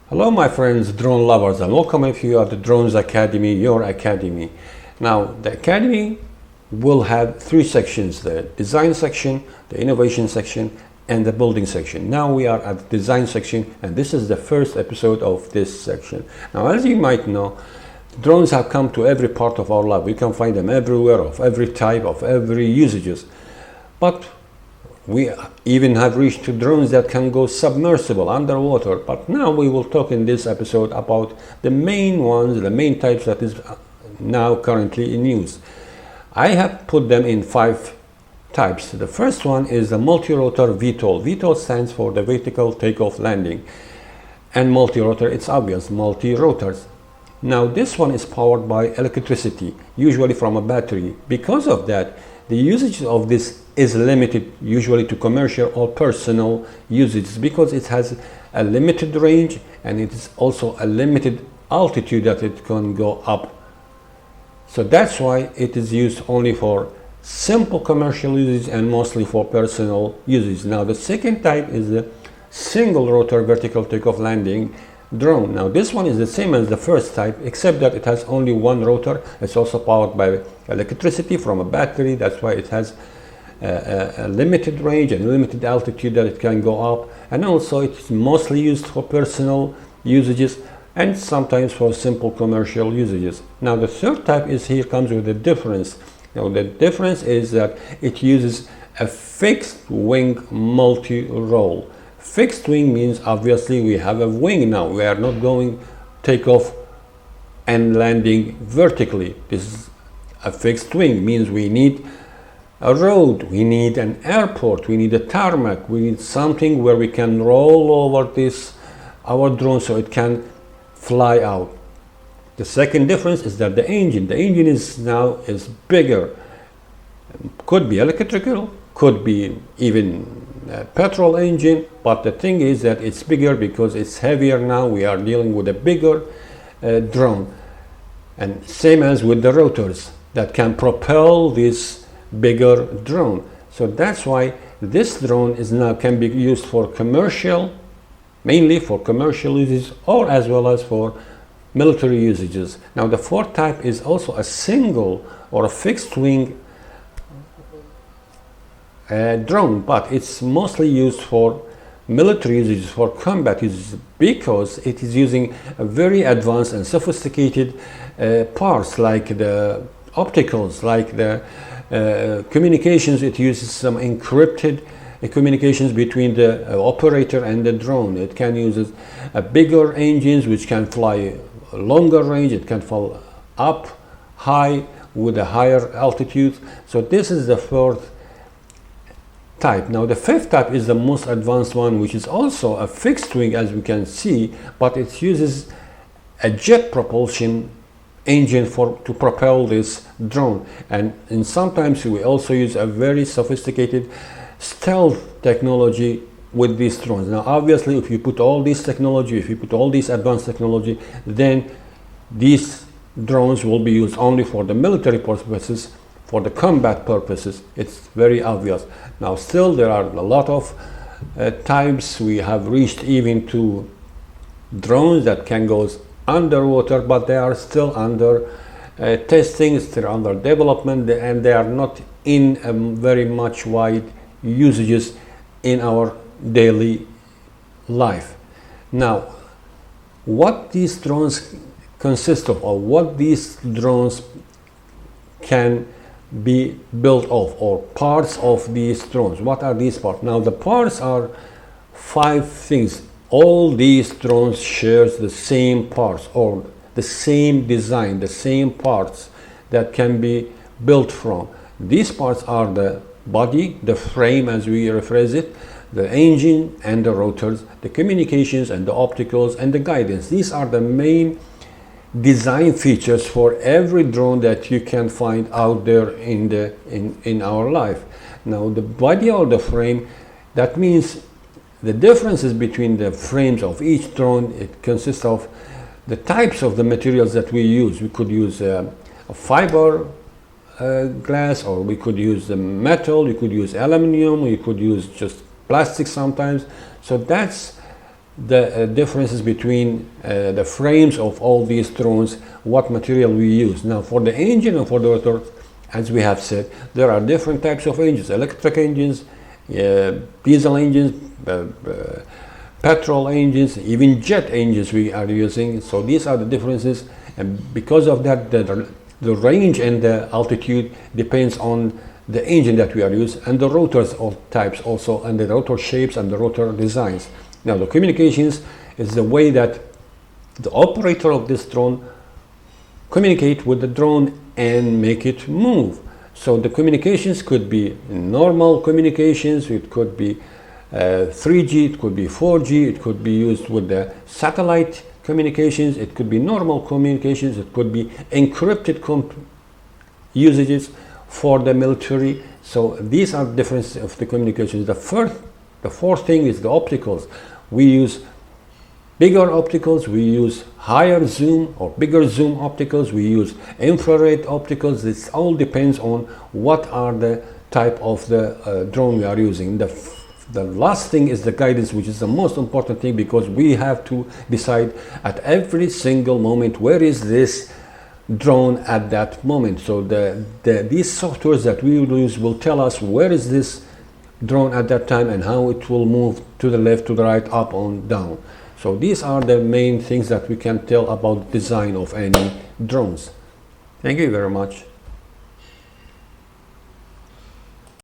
Hello my friends, drone lovers, and welcome if you are the Drones Academy, your academy. Now the academy will have three sections: the design section, the innovation section, and the building section. Now we are at the design section, and this is the first episode of this section. Now as you might know, drones have come to every part of our life. We can find them everywhere, of every type, of every usages. But we even have reached to drones that can go submersible underwater. But now we will talk in this episode about the main ones, the main types that is now currently in use. I have put them in 5 types. The first one is the multi-rotor VTOL. VTOL stands for the vertical takeoff landing, and multi-rotor, it's obvious, multi-rotors. Now this one is powered by electricity, usually from a battery. Because of that, the usage of this is limited usually to commercial or personal usages, because it has a limited range and it is also a limited altitude that it can go up. So that's why it is used only for simple commercial uses and mostly for personal uses. Now the second type is the single rotor vertical takeoff landing drone. Now this one is the same as the first type, except that it has only one rotor. It's also powered by electricity from a battery. That's why it has a limited range and limited altitude that it can go up, and also it's mostly used for personal usages and sometimes for simple commercial usages. Now the third type is here comes with a difference. Now the difference is that it uses a fixed wing multi-role. Fixed wing means obviously we have a wing now. We are not going takeoff and landing vertically. This is a fixed wing, means we need a road, we need an airport, we need a tarmac, we need something where we can roll over this our drone so it can fly out. The second difference is that the engine is now bigger. Could be electrical, could be even a petrol engine, but the thing is that it's bigger because it's heavier. Now we are dealing with a bigger drone, and same as with the rotors that can propel this bigger drone. So that's why this drone is now can be used for commercial, mainly for commercial uses, or as well as for military usages. Now the fourth type is also a single or a fixed wing drone, but it's mostly used for military usages, for combat uses, because it is using a very advanced and sophisticated parts like the opticals, like the communications. It uses some encrypted communications between the operator and the drone. It can use bigger engines which can fly longer range. It can fly up high with a higher altitude. So this is the fourth type. Now the fifth type is the most advanced one, which is also a fixed wing, as we can see, but it uses a jet propulsion engine to propel this drone. And sometimes we also use a very sophisticated stealth technology with these drones. Now obviously if you put all this technology, if you put all this advanced technology, then these drones will be used only for the military purposes, for the combat purposes. It's very obvious. Now still there are a lot of types. We have reached even to drones that can go underwater, but they are still under testing, still under development, and they are not in very much wide usages in our daily life. Now what these drones consist of, or what these drones can be built of, or parts of these drones, what are these parts? Now the parts are 5 things. All these drones share the same parts, or the same design, the same parts that can be built from. These parts are the body, the frame as we rephrase it, the engine and the rotors, the communications and the opticals and the guidance. These are the main design features for every drone that you can find out there in our life. Now the body or the frame, that means the differences between the frames of each drone. It consists of the types of the materials that we use. We could use a fiber glass, or we could use the metal, we could use aluminum, we could use just plastic sometimes. So that's the differences between the frames of all these drones, what material we use. Now for the engine and for the rotor, as we have said, there are different types of engines: electric engines, diesel engines, petrol engines, even jet engines we are using. So these are the differences, and because of that, the range and the altitude depends on the engine that we are using, and the rotors of types also, and the rotor shapes and the rotor designs. Now the communications is the way that the operator of this drone communicate with the drone and make it move. So the communications could be normal communications, it could be 3G, it could be 4G, it could be used with the satellite communications, it could be normal communications, it could be encrypted usages for the military. So these are differences of the communications. The fourth thing is the opticals. We use bigger opticals, we use higher zoom or bigger zoom opticals, we use infrared opticals. This all depends on what are the type of the drone we are using. The last thing is the guidance, which is the most important thing, because we have to decide at every single moment where is this drone at that moment. So these softwares that we will use will tell us where is this drone at that time and how it will move to the left, to the right, up, on, down. So these are the main things that we can tell about design of any drones. Thank you very much.